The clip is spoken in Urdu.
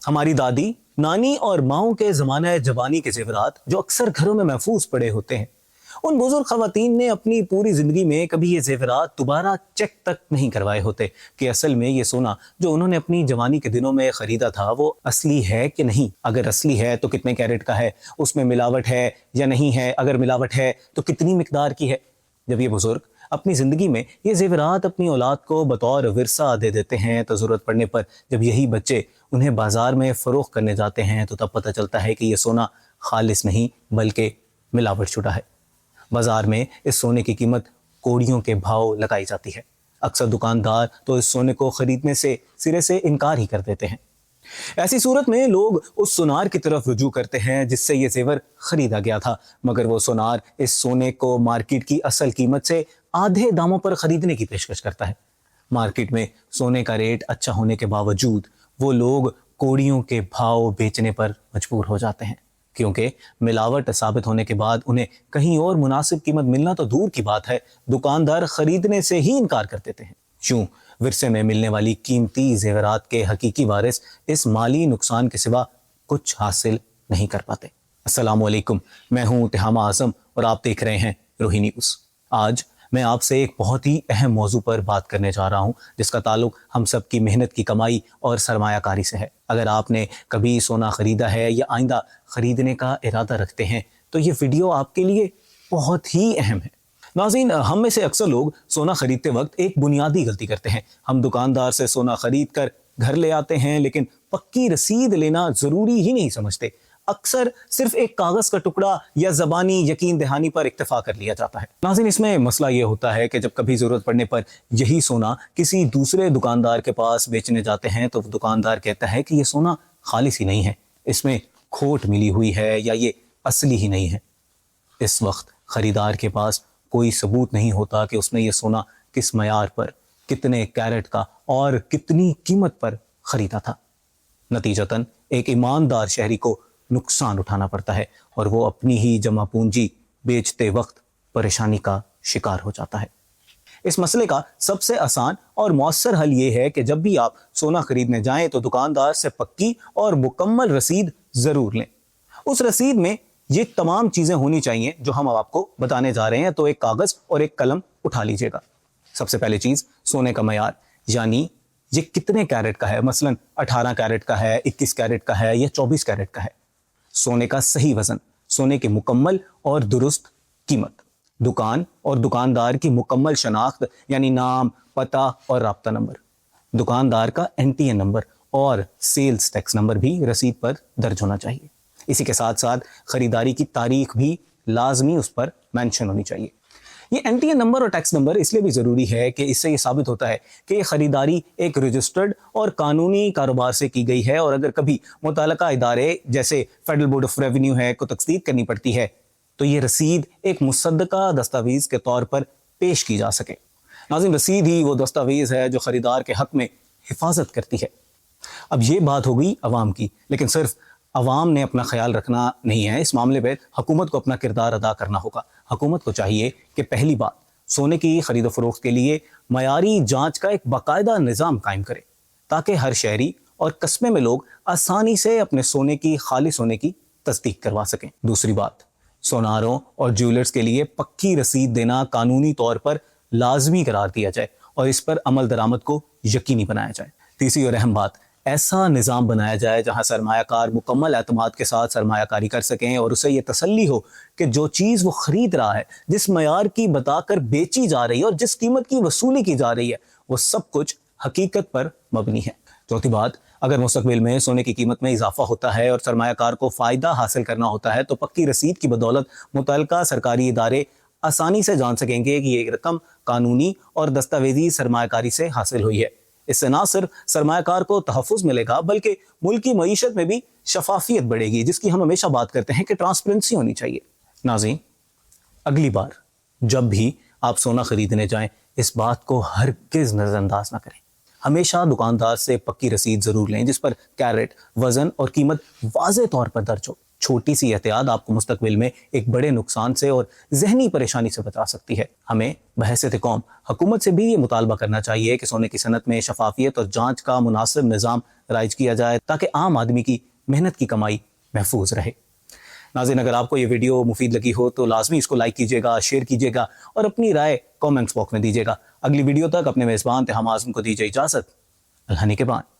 ہماری دادی نانی اور ماؤں کے زمانہ جوانی کے زیورات جو اکثر گھروں میں محفوظ پڑے ہوتے ہیں، ان بزرگ خواتین نے اپنی پوری زندگی میں کبھی یہ زیورات دوبارہ چیک تک نہیں کروائے ہوتے کہ اصل میں یہ سونا جو انہوں نے اپنی جوانی کے دنوں میں خریدا تھا وہ اصلی ہے کہ نہیں، اگر اصلی ہے تو کتنے کیرٹ کا ہے، اس میں ملاوٹ ہے یا نہیں ہے، اگر ملاوٹ ہے تو کتنی مقدار کی ہے۔ جب یہ بزرگ اپنی زندگی میں یہ زیورات اپنی اولاد کو بطور ورثہ دے دیتے ہیں تو ضرورت پڑنے پر جب یہی بچے انہیں بازار میں فروخت کرنے جاتے ہیں تو تب پتہ چلتا ہے کہ یہ سونا خالص نہیں بلکہ ملاوٹ شدہ ہے۔ بازار میں اس سونے کی قیمت کوڑیوں کے بھاؤ لگائی جاتی ہے۔ اکثر دکاندار تو اس سونے کو خریدنے سے سرے سے انکار ہی کر دیتے ہیں۔ ایسی صورت میں لوگ اس سونار کی طرف رجوع کرتے ہیں جس سے یہ زیور خریدا گیا تھا، مگر وہ سونار اس سونے کو مارکیٹ کی اصل قیمت سے آدھے داموں پر خریدنے کی پیشکش کرتا ہے۔ مارکیٹ میں سونے کا ریٹ اچھا ہونے کے باوجود وہ لوگ کوڑیوں کے بھاؤ بیچنے پر مجبور ہو جاتے ہیں، کیونکہ ملاوٹ ثابت ہونے کے بعد انہیں کہیں اور مناسب قیمت ملنا تو دور کی بات ہے، دکاندار خریدنے سے ہی انکار کر دیتے ہیں۔ یوں ورثے میں ملنے والی قیمتی زیورات کے حقیقی وارث اس مالی نقصان کے سوا کچھ حاصل نہیں کر پاتے۔ السلام علیکم، میں ہوں تہامہ اعظم اور آپ دیکھ رہے ہیں روہی نیوز۔ آج میں آپ سے ایک بہت ہی اہم موضوع پر بات کرنے جا رہا ہوں جس کا تعلق ہم سب کی محنت کی کمائی اور سرمایہ کاری سے ہے۔ اگر آپ نے کبھی سونا خریدا ہے یا آئندہ خریدنے کا ارادہ رکھتے ہیں تو یہ ویڈیو آپ کے لیے بہت ہی اہم ہے۔ ناظرین، ہم میں سے اکثر لوگ سونا خریدتے وقت ایک بنیادی غلطی کرتے ہیں۔ ہم دکاندار سے سونا خرید کر گھر لے آتے ہیں لیکن پکی رسید لینا ضروری ہی نہیں سمجھتے۔ اکثر صرف ایک کاغذ کا ٹکڑا یا زبانی یقین دہانی پر اکتفا کر لیا جاتا ہے۔ ناظرین، اس میں مسئلہ یہ ہوتا ہے کہ جب کبھی ضرورت پڑنے پر یہی سونا کسی دوسرے دکاندار کے پاس بیچنے جاتے ہیں تو دکاندار کہتا ہے کہ یہ سونا خالص ہی نہیں ہے، اس میں کھوٹ ملی ہوئی ہے یا یہ اصلی ہی نہیں ہے۔ اس وقت خریدار کے پاس کوئی ثبوت نہیں ہوتا کہ اس نے یہ سونا کس معیار پر، کتنے کیرٹ کا اور کتنی قیمت پر خریدا تھا۔ نتیجتاً ایک ایماندار شہری کو نقصان اٹھانا پڑتا ہے اور وہ اپنی ہی جمع پونجی بیچتے وقت پریشانی کا شکار ہو جاتا ہے۔ اس مسئلے کا سب سے آسان اور مؤثر حل یہ ہے کہ جب بھی آپ سونا خریدنے جائیں تو دکاندار سے پکی اور مکمل رسید ضرور لیں۔ اس رسید میں یہ تمام چیزیں ہونی چاہیے جو ہم آپ کو بتانے جا رہے ہیں، تو ایک کاغذ اور ایک قلم اٹھا لیجئے گا۔ سب سے پہلی چیز سونے کا معیار، یعنی یہ کتنے کیرٹ کا ہے، مثلا 18 کیرٹ کا ہے، 21 کیرٹ کا ہے یا 24 کیرٹ کا ہے۔ سونے کا صحیح وزن، سونے کی مکمل اور درست قیمت، دکان اور دکاندار کی مکمل شناخت یعنی نام، پتہ اور رابطہ نمبر، دکاندار کا NTA نمبر اور سیلز ٹیکس نمبر بھی رسید پر درج ہونا چاہیے۔ اسی کے ساتھ ساتھ خریداری کی تاریخ بھی لازمی اس پر مینشن ہونی چاہیے۔ یہ NTA نمبر اور ٹیکس نمبر اس لیے بھی ضروری ہے کہ اس سے یہ ثابت ہوتا ہے کہ یہ خریداری ایک رجسٹرڈ اور قانونی کاروبار سے کی گئی ہے، اور اگر کبھی متعلقہ ادارے جیسے فیڈرل بورڈ آف ریونیو ہے کو تصدیق کرنی پڑتی ہے تو یہ رسید ایک مصدقہ دستاویز کے طور پر پیش کی جا سکے۔ ناظرین، رسید ہی وہ دستاویز ہے جو خریدار کے حق میں حفاظت کرتی ہے۔ اب یہ بات ہو گئی عوام کی، لیکن صرف عوام نے اپنا خیال رکھنا نہیں ہے، اس معاملے پہ حکومت کو اپنا کردار ادا کرنا ہوگا۔ حکومت کو چاہیے کہ پہلی بات سونے کی خرید و فروخت کے لیے معیاری جانچ کا ایک باقاعدہ نظام قائم کرے تاکہ ہر شہری اور قصبے میں لوگ آسانی سے اپنے سونے کی خالص ہونے کی تصدیق کروا سکیں۔ دوسری بات، سوناروں اور جیولرز کے لیے پکی رسید دینا قانونی طور پر لازمی قرار دیا جائے اور اس پر عمل درآمد کو یقینی بنایا جائے۔ تیسری اور اہم بات، ایسا نظام بنایا جائے جہاں سرمایہ کار مکمل اعتماد کے ساتھ سرمایہ کاری کر سکیں اور اسے یہ تسلی ہو کہ جو چیز وہ خرید رہا ہے، جس معیار کی بتا کر بیچی جا رہی ہے اور جس قیمت کی وصولی کی جا رہی ہے، وہ سب کچھ حقیقت پر مبنی ہے۔ چوتھی بات، اگر مستقبل میں سونے کی قیمت میں اضافہ ہوتا ہے اور سرمایہ کار کو فائدہ حاصل کرنا ہوتا ہے تو پکی رسید کی بدولت متعلقہ سرکاری ادارے آسانی سے جان سکیں گے کہ یہ رقم قانونی اور دستاویزی سرمایہ کاری سے حاصل ہوئی ہے۔ اس سے نہ صرف سرمایہ کار کو تحفظ ملے گا بلکہ ملک کی معیشت میں بھی شفافیت بڑھے گی، جس کی ہم ہمیشہ بات کرتے ہیں کہ ٹرانسپیرنسی ہونی چاہیے۔ ناظرین، اگلی بار جب بھی آپ سونا خریدنے جائیں اس بات کو ہرگز نظر انداز نہ کریں۔ ہمیشہ دکاندار سے پکی رسید ضرور لیں جس پر کیرٹ، وزن اور قیمت واضح طور پر درج ہو۔ چھوٹی سی احتیاط آپ کو مستقبل میں ایک بڑے نقصان سے اور ذہنی پریشانی سے بچا سکتی ہے۔ ہمیں بحیثیت قوم حکومت سے بھی یہ مطالبہ کرنا چاہیے کہ سونے کی صنعت میں شفافیت اور جانچ کا مناسب نظام رائج کیا جائے تاکہ عام آدمی کی محنت کی کمائی محفوظ رہے۔ ناظرین، اگر آپ کو یہ ویڈیو مفید لگی ہو تو لازمی اس کو لائک کیجیے گا، شیئر کیجیے گا اور اپنی رائے کامنٹس باکس میں دیجیے گا۔ اگلی ویڈیو تک اپنے میزبان تہام اعظم کو دیجیے اجازت۔ اللہ نگہبان۔